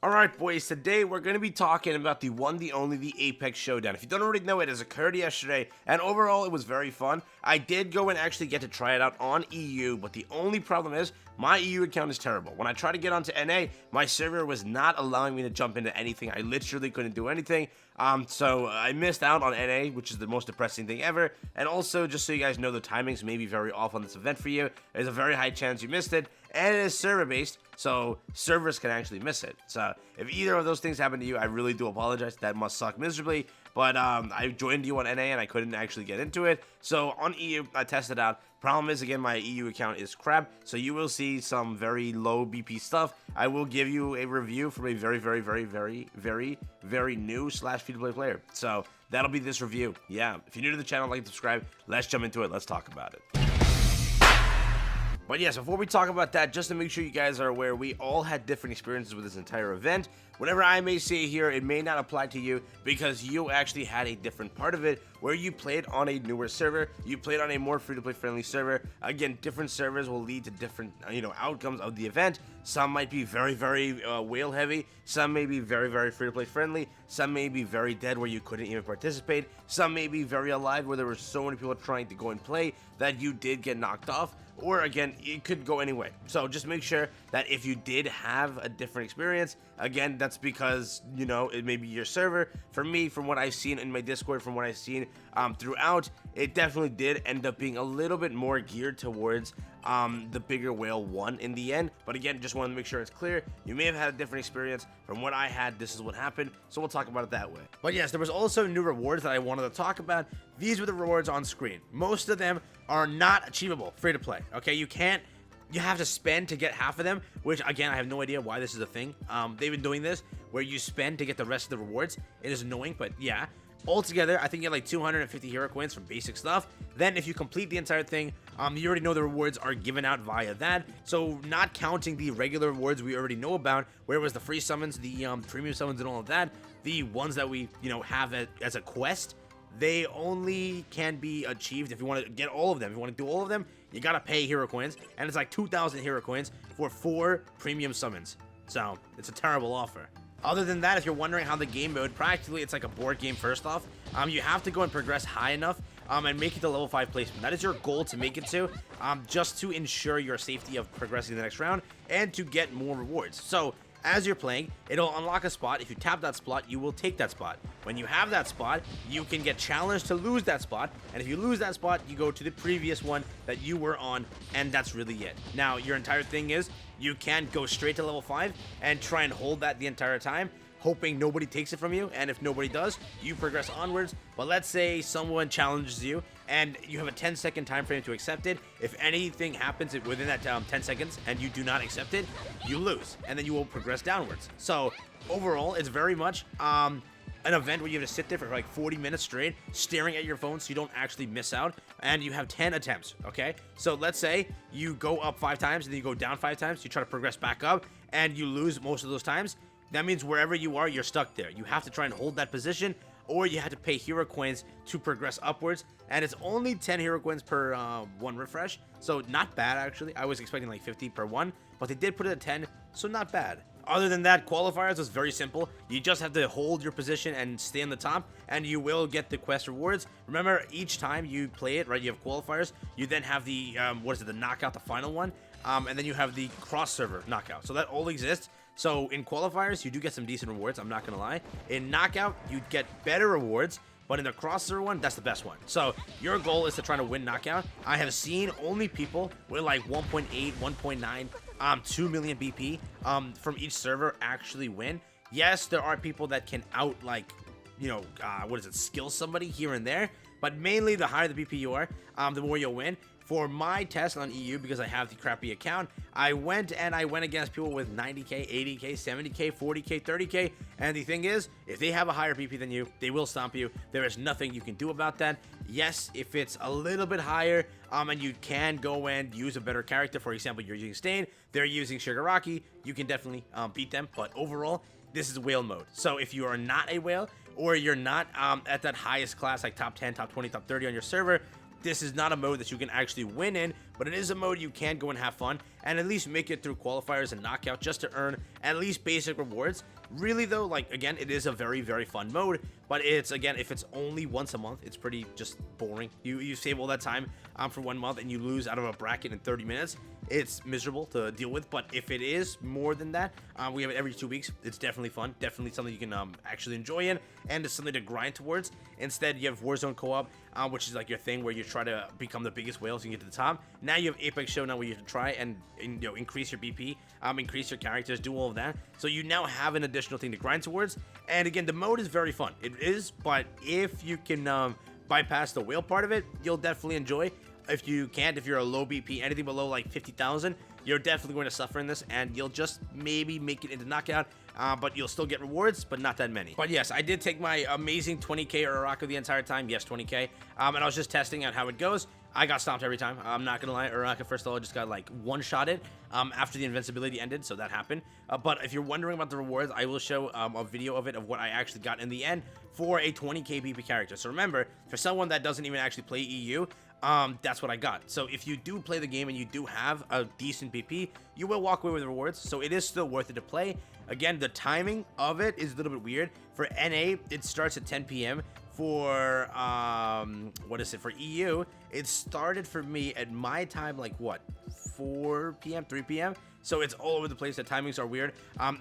Alright boys, today we're going to be talking about the one, the only, the Apex Showdown. If you don't already know, it has occurred yesterday, and overall it was very fun. I did go and actually get to try it out on EU, but the only problem is, my EU account is terrible. When I tried to get onto NA, my server was not allowing me to jump into anything. I literally couldn't do anything. So I missed out on NA, which is the most depressing thing ever. And also, just so you guys know, the timings may be very off on this event for you. There's a very high chance you missed it, and it is server-based, so servers can actually miss it. So if either of those things happen to you, I really do apologize. That must suck miserably. But I joined you on NA, and I couldn't actually get into it. So on EU, I tested out. Problem is, again, my EU account is crap, so you will see some very low BP stuff. I will give you a review from a very new / free-to-play player. So that'll be this review. Yeah, if you're new to the channel, like and subscribe. Let's jump into it. Let's talk about it. But yes, before we talk about that, just to make sure you guys are aware, we all had different experiences with this entire event. Whatever I may say here, it may not apply to you because you actually had a different part of it where you played on a newer server, you played on a more free-to-play friendly server. Again, different servers will lead to different, outcomes of the event. Some might be very whale heavy, some may be very free-to-play friendly, some may be very dead where you couldn't even participate, some may be very alive where there were so many people trying to go and play that you did get knocked off. Or again, it could go anyway. So just make sure that if you did have a different experience, again, that's because, it may be your server. For me, from what I've seen in my Discord, from what I've seen throughout, it definitely did end up being a little bit more geared towards the bigger whale one in the end. But again, just want to make sure it's clear. You may have had a different experience. From what I had, this is what happened. So we'll talk about it that way. But yes, there was also new rewards that I wanted to talk about. These were the rewards on screen. Most of them are not achievable free to play. Okay, you have to spend to get half of them, which again, I have no idea why this is a thing. They've been doing this where you spend to get the rest of the rewards. It is annoying, but yeah. Altogether, I think you get like 250 hero coins from basic stuff. Then if you complete the entire thing, you already know the rewards are given out via that. So not counting the regular rewards we already know about, where it was the free summons, the premium summons and all of that, the ones that we, have as a quest, they only can be achieved if you want to get all of them. If you want to do all of them, you gotta pay hero coins, and it's like 2,000 hero coins for 4 premium summons. So it's a terrible offer. Other than that, if you're wondering how the game mode, practically it's like a board game first off. You have to go and progress high enough and make it to level 5 placement. That is your goal to make it to, just to ensure your safety of progressing the next round and to get more rewards. So as you're playing, it'll unlock a spot. If you tap that spot, you will take that spot. When you have that spot, you can get challenged to lose that spot. And if you lose that spot, you go to the previous one that you were on, and that's really it. Now, your entire thing is you can go straight to level 5 and try and hold that the entire time, hoping nobody takes it from you, and if nobody does, you progress onwards. But let's say someone challenges you, and you have a 10-second time frame to accept it. If anything happens within that 10 seconds, and you do not accept it, you lose, and then you will progress downwards. So, overall, it's very much an event where you have to sit there for like 40 minutes straight, staring at your phone so you don't actually miss out, and you have 10 attempts, okay? So let's say you go up 5 times, and then you go down 5 times, you try to progress back up, and you lose most of those times. That means wherever you are, you're stuck there. You have to try and hold that position, or you have to pay hero coins to progress upwards. And it's only 10 hero coins per 1 refresh, so not bad actually. I was expecting like 50 per 1, but they did put it at 10, so not bad. Other than that, qualifiers was very simple. You just have to hold your position and stay on the top, and you will get the quest rewards. Remember, each time you play it, right, you have qualifiers. You then have the, the knockout, the final one, and then you have the cross-server knockout. So that all exists. So in qualifiers, you do get some decent rewards, I'm not gonna lie. In knockout, you get better rewards, but in the crossover one, that's the best one. So your goal is to try to win knockout. I have seen only people with like 1.8, 1.9, 2 million BP from each server actually win. Yes, there are people that can skill somebody here and there, but mainly the higher the BP you are, the more you'll win. For my test on EU, because I have the crappy account, I went against people with 90k, 80k, 70k, 40k, 30k, and the thing is, if they have a higher BP than you, they will stomp you. There is nothing you can do about that. Yes, if it's a little bit higher, and you can go and use a better character, for example, you're using Stain, they're using Shigaraki, you can definitely beat them, but overall, this is whale mode. So if you are not a whale, or you're not at that highest class, like top 10, top 20, top 30 on your server, this is not a mode that you can actually win in, but it is a mode you can go and have fun and at least make it through qualifiers and knockout just to earn at least basic rewards. Really though, like again, it is a very, very fun mode, but it's, again, if it's only once a month, it's pretty just boring. You save all that time for 1 month and you lose out of a bracket in 30 minutes. It's miserable to deal with, but if it is more than that, we have it every 2 weeks. It's definitely fun, definitely something you can actually enjoy in, and it's something to grind towards. Instead, you have Warzone co-op, which is like your thing where you try to become the biggest whale so you can get to the top. Now you have Apex Showdown where you have to try and you know, increase your BP, increase your characters, do all of that. So you now have an additional thing to grind towards. And again, the mode is very fun. It is, but if you can bypass the whale part of it, you'll definitely enjoy. If you can't, if you're a low BP, anything below like 50,000, you're definitely going to suffer in this, and you'll just maybe make it into knockout, but you'll still get rewards, but not that many. But yes, I did take my amazing 20k Uraraka the entire time. Yes, 20k. And I was just testing out how it goes. I got stomped every time. I'm not gonna lie, Uraraka, first of all, just got like one-shotted after the invincibility ended, so that happened. But if you're wondering about the rewards, I will show a video of it, of what I actually got in the end for a 20k BP character. So remember, for someone that doesn't even actually play EU, that's what I got. So if you do play the game and you do have a decent BP, you will walk away with rewards, so it is still worth it to play. Again, the timing of it is a little bit weird. For NA, it starts at 10 p.m. For what is it, for EU, it started for me at my time like what, 4 p.m., 3 p.m. So it's all over the place. The timings are weird.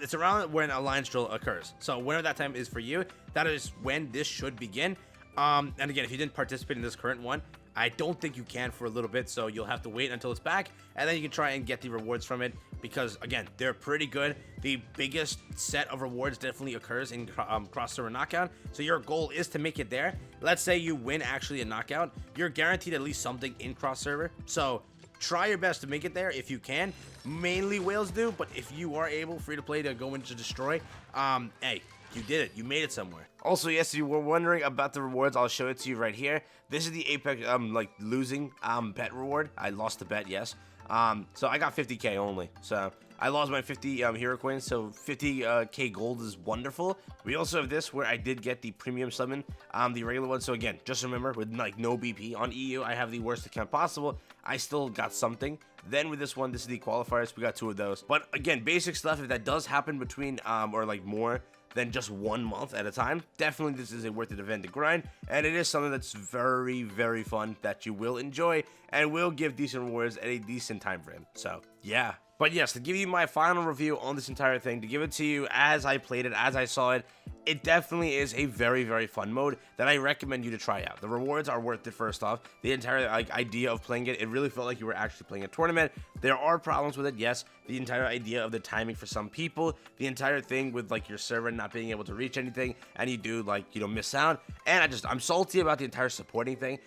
It's around when Alliance Drill occurs, so whenever that time is for you, that is when this should begin. And again, if you didn't participate in this current one, I don't think you can for a little bit, so you'll have to wait until it's back, and then you can try and get the rewards from it, because again, they're pretty good. The biggest set of rewards definitely occurs in cross-server knockout, so your goal is to make it there. Let's say you win actually a knockout, you're guaranteed at least something in cross-server, so try your best to make it there if you can. Mainly whales do, but if you are able, free to play, to go into destroy, hey, you did it. You made it somewhere. Also, yes, if you were wondering about the rewards, I'll show it to you right here. This is the Apex, like, losing, bet reward. I lost the bet, yes. So I got 50k only. So I lost my 50 hero coins, so 50k gold is wonderful. We also have this where I did get the premium summon, the regular one. So again, just remember, with like no BP on EU, I have the worst account possible. I still got something. Then with this one, this is the qualifiers. We got 2 of those. But again, basic stuff, if that does happen between, or like more than just 1 month at a time, definitely this is a worth it event to grind, and it is something that's very, very fun that you will enjoy and will give decent rewards at a decent time frame. So yeah. But yes, to give you my final review on this entire thing, to give it to you as I played it, as I saw it, it definitely is a very, very fun mode that I recommend you to try out. The rewards are worth it, first off. The entire idea of playing it, it really felt like you were actually playing a tournament. There are problems with it, yes. The entire idea of the timing for some people, the entire thing with like your server not being able to reach anything, and you do like, you know, miss out. And I'm salty about the entire supporting thing,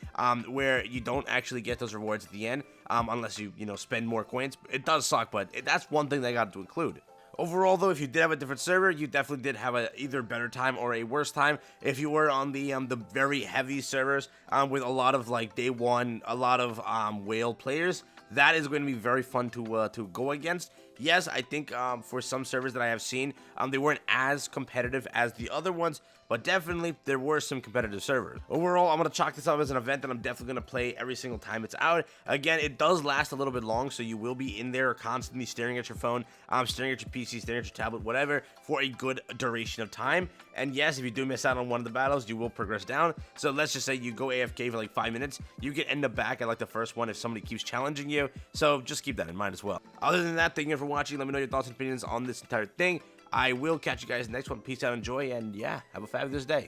where you don't actually get those rewards at the end, unless you know, spend more coins. It does suck, but that's one thing they got to include. Overall, though, if you did have a different server, you definitely did have a either better time or a worse time. If you were on the very heavy servers with a lot of like day one, a lot of whale players, that is going to be very fun to go against. Yes, I think for some servers that I have seen, they weren't as competitive as the other ones, but definitely there were some competitive servers. Overall, I'm going to chalk this up as an event that I'm definitely going to play every single time it's out. Again, it does last a little bit long, so you will be in there constantly staring at your phone, staring at your PC, staring at your tablet, whatever, for a good duration of time. And yes, if you do miss out on one of the battles, you will progress down. So let's just say you go AFK for like 5 minutes, you can end up back at like the first one if somebody keeps challenging you. So just keep that in mind as well. Other than that, thank you for watching. Let me know your thoughts and opinions on this entire thing. I will catch you guys next one. Peace out, enjoy, and yeah, have a fabulous day.